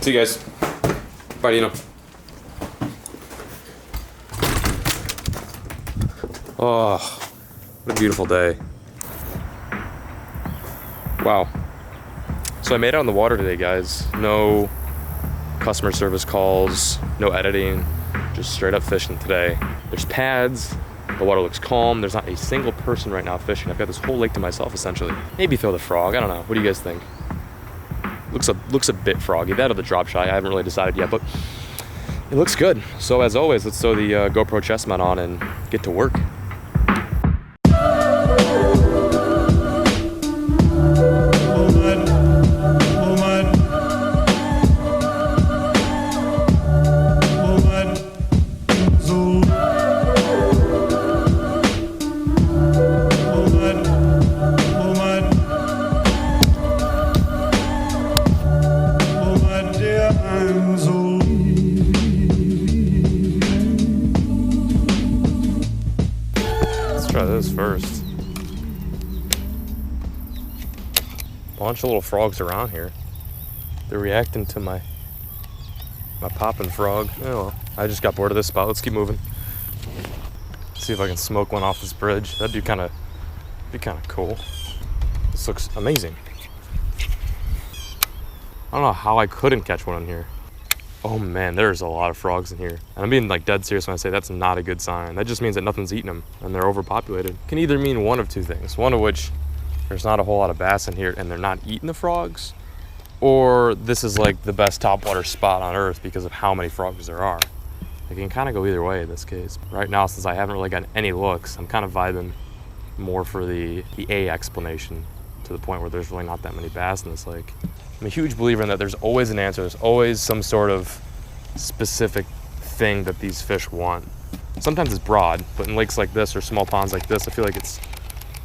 See you guys. Bye, Dino. Oh, what a beautiful day. Wow. So I made it on the water today, guys. No customer service calls, no editing, just straight up fishing today. There's pads, the water looks calm. There's not a single person right now fishing. I've got this whole lake to myself, essentially. Maybe throw the frog, I don't know. What do you guys think? Looks a bit froggy. That or the drop shy, I haven't really decided yet, but it looks good. So as always, let's throw the GoPro chest mount on and get to work. Try this first. Bunch of little frogs around here. They're reacting to my popping frog. Oh well, I just got bored of this spot. Let's keep moving. See if I can smoke one off this bridge. That'd be kind of cool. This looks amazing. I don't know how I couldn't catch one in here. Oh man, there's a lot of frogs in here. And I'm being like dead serious when I say that's not a good sign. That just means that nothing's eating them and they're overpopulated. It can either mean one of two things. One of which, there's not a whole lot of bass in here and they're not eating the frogs. Or this is like the best topwater spot on earth because of how many frogs there are. It can kind of go either way in this case. Right now, since I haven't really gotten any looks, I'm kind of vibing more for the A explanation, to the point where there's really not that many bass in this lake. I'm a huge believer in that there's always an answer. There's always some sort of specific thing that these fish want. Sometimes it's broad, but in lakes like this or small ponds like this, I feel like it's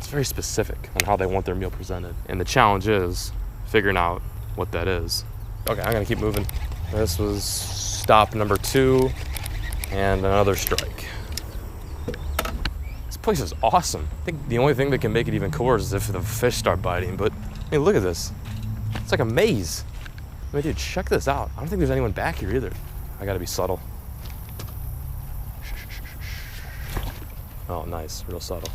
very specific on how they want their meal presented. And the challenge is figuring out what that is. Okay, I'm gonna keep moving. This was stop number 2 and another strike. This place is awesome. I think the only thing that can make it even cooler is if the fish start biting, but I mean, look at this. It's like a maze. I mean, dude, check this out. I don't think there's anyone back here either. I gotta be subtle. Oh, nice, real subtle.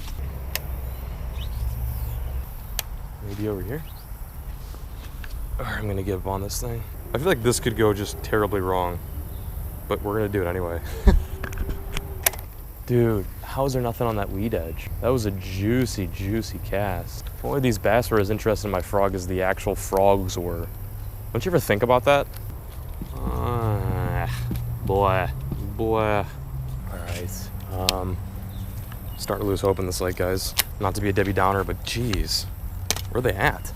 Maybe over here? All right, I'm gonna give up on this thing. I feel like this could go just terribly wrong, but we're gonna do it anyway. Dude, how is there nothing on that weed edge? That was a juicy, juicy cast. If only these bass were as interested in my frog as the actual frogs were. Don't you ever think about that? Blah, blah. All right, starting to lose hope in this lake, guys. Not to be a Debbie Downer, but geez, where are they at?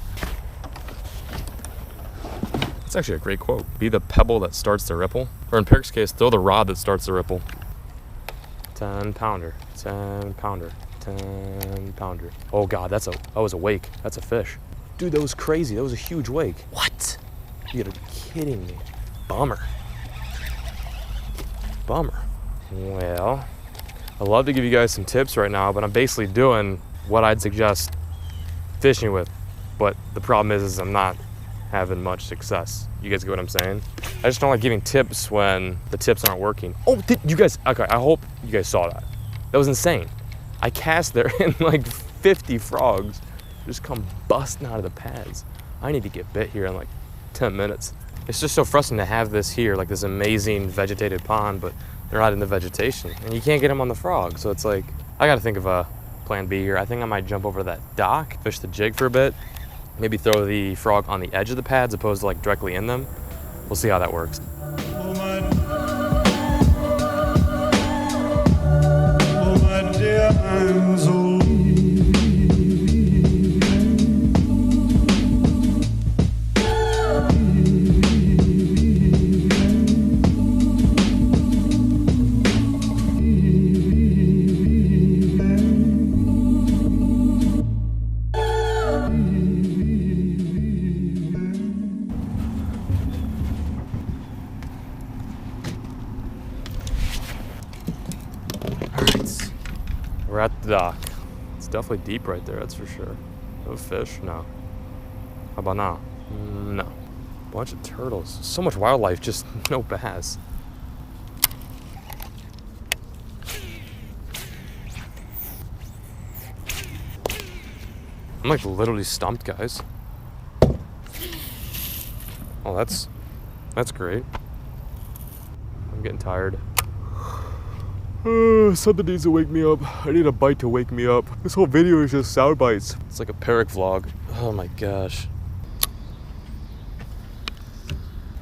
That's actually a great quote. Be the pebble that starts the ripple. Or in Peric's case, throw the rod that starts the ripple. 10 pounder, 10 pounder, 10 pounder. Oh God, that was a wake. That's a fish. Dude, that was crazy. That was a huge wake. What? You gotta be kidding me. Bummer. Bummer. Well, I'd love to give you guys some tips right now, but I'm basically doing what I'd suggest fishing with. But the problem is I'm not having much success. You guys get what I'm saying? I just don't like giving tips when the tips aren't working. Oh, did you guys, okay, I hope you guys saw that. That was insane. I cast there and like 50 frogs just come busting out of the pads. I need to get bit here in like 10 minutes. It's just so frustrating to have this here, like this amazing vegetated pond, but they're not in the vegetation and you can't get them on the frog. So it's like, I gotta think of a plan B here. I think I might jump over to that dock, fish the jig for a bit, maybe throw the frog on the edge of the pads opposed to like directly in them. We'll see how that works. Oh my dear, I'm so We're at the dock. It's definitely deep right there, that's for sure. No fish? No. How about now? No. Bunch of turtles. So much wildlife, just no bass. I'm like literally stumped, guys. Oh, that's great. I'm getting tired. Something needs to wake me up. I need a bite to wake me up. This whole video is just sound bites. It's like a Peric vlog. Oh my gosh.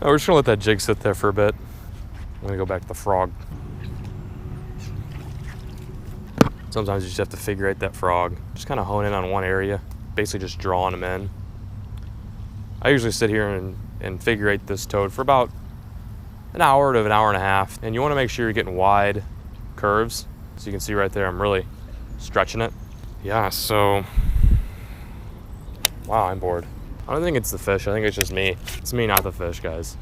Oh, we're just gonna let that jig sit there for a bit. I'm gonna go back to the frog. Sometimes you just have to figure out that frog. Just kind of hone in on one area. Basically just drawing them in. I usually sit here and figure out this toad for about an hour to an hour and a half. And you want to make sure you're getting wide curves. So you can see right there, I'm really stretching it. Yeah, so, wow, I'm bored. I don't think it's the fish. I think it's just me. It's me, not the fish, guys.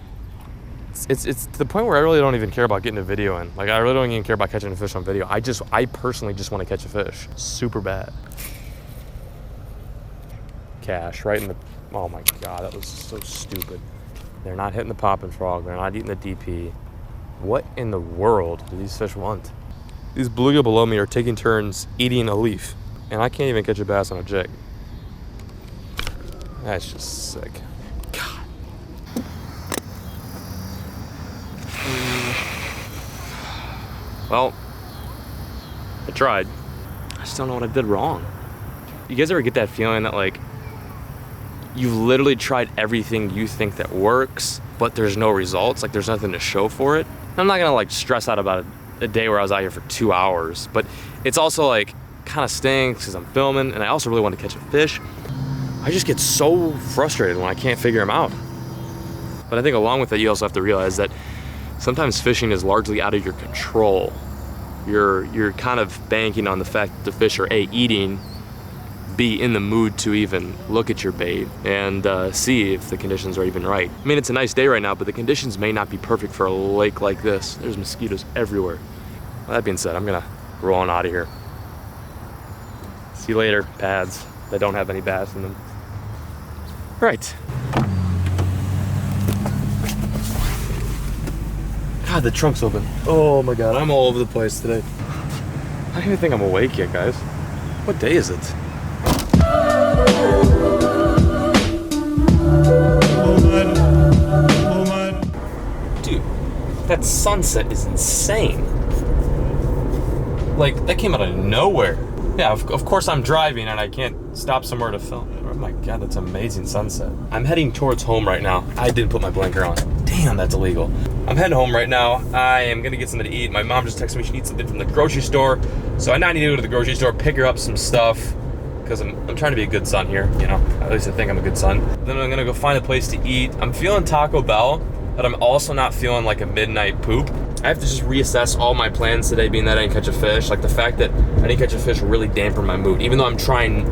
It's to the point where I really don't even care about getting a video in. Like, I really don't even care about catching a fish on video. I personally just want to catch a fish. Super bad. Cash right in the, oh my God, that was so stupid. They're not hitting the popping frog. They're not eating the DP. What in the world do these fish want? These bluegill below me are taking turns eating a leaf. And I can't even catch a bass on a jig. That's just sick. God. Well, I tried. I just don't know what I did wrong. You guys ever get that feeling that like you've literally tried everything you think that works, but there's no results, like there's nothing to show for it? I'm not gonna like stress out about a day where I was out here for 2 hours, but it's also like kind of stinks because I'm filming and I also really want to catch a fish. I just get so frustrated when I can't figure them out. But I think along with that, you also have to realize that sometimes fishing is largely out of your control. You're kind of banking on the fact that the fish are A, eating, B, in the mood to even look at your bait, and C, if the conditions are even right. I mean, it's a nice day right now, but the conditions may not be perfect for a lake like this. There's mosquitoes everywhere. Well, that being said, I'm gonna roll on out of here. See you later, pads that don't have any bass in them. Right. God, the trunk's open. Oh my God, I'm all over the place today. I don't even think I'm awake yet, guys. What day is it? Dude, that sunset is insane. Like, that came out of nowhere. Yeah, of course I'm driving and I can't stop somewhere to film. Oh my God, that's amazing sunset. I'm heading towards home right now. I didn't put my blinker on. Damn, that's illegal. I'm heading home right now. I am gonna get something to eat. My mom just texted me she needs something from the grocery store. So I now need to go to the grocery store, pick her up some stuff, because I'm trying to be a good son here, you know? At least I think I'm a good son. Then I'm gonna go find a place to eat. I'm feeling Taco Bell, but I'm also not feeling like a midnight poop. I have to just reassess all my plans today, being that I didn't catch a fish. Like the fact that I didn't catch a fish really dampened my mood, even though I'm trying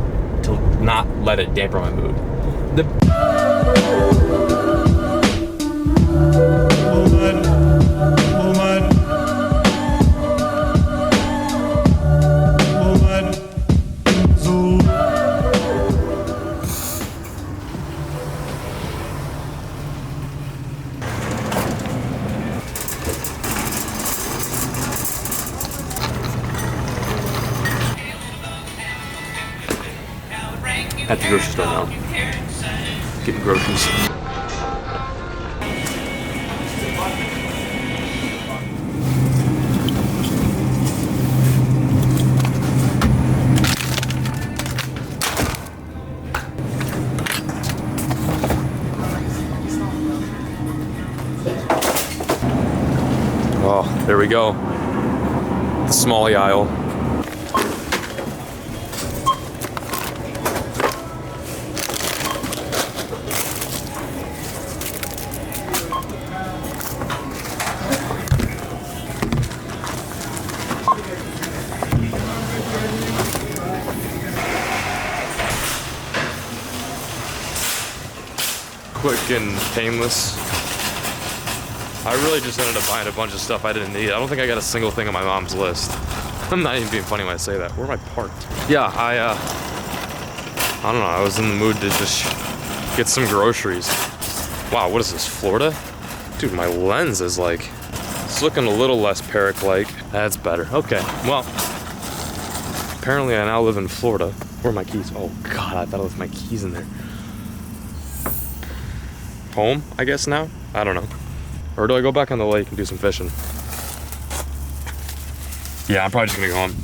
to not let it dampen my mood. At the grocery store now. Getting groceries. Oh, there we go. The smallie aisle. Quick and painless. I really just ended up buying a bunch of stuff I didn't need. I don't think I got a single thing on my mom's list. I'm not even being funny when I say that. Where am I parked? Yeah, I don't know. I was in the mood to just get some groceries. Wow, what is this, Florida? Dude, my lens is like, it's looking a little less Peric-like. That's better. Okay, well, apparently I now live in Florida. Where are my keys? Oh God, I thought I left my keys in there. Home, I guess now? I don't know. Or do I go back on the lake and do some fishing? Yeah, I'm probably just gonna go home.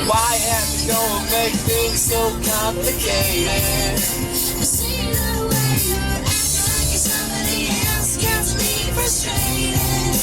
Why have to go and make things so complicated? See the way you act like somebody else gets me frustrated.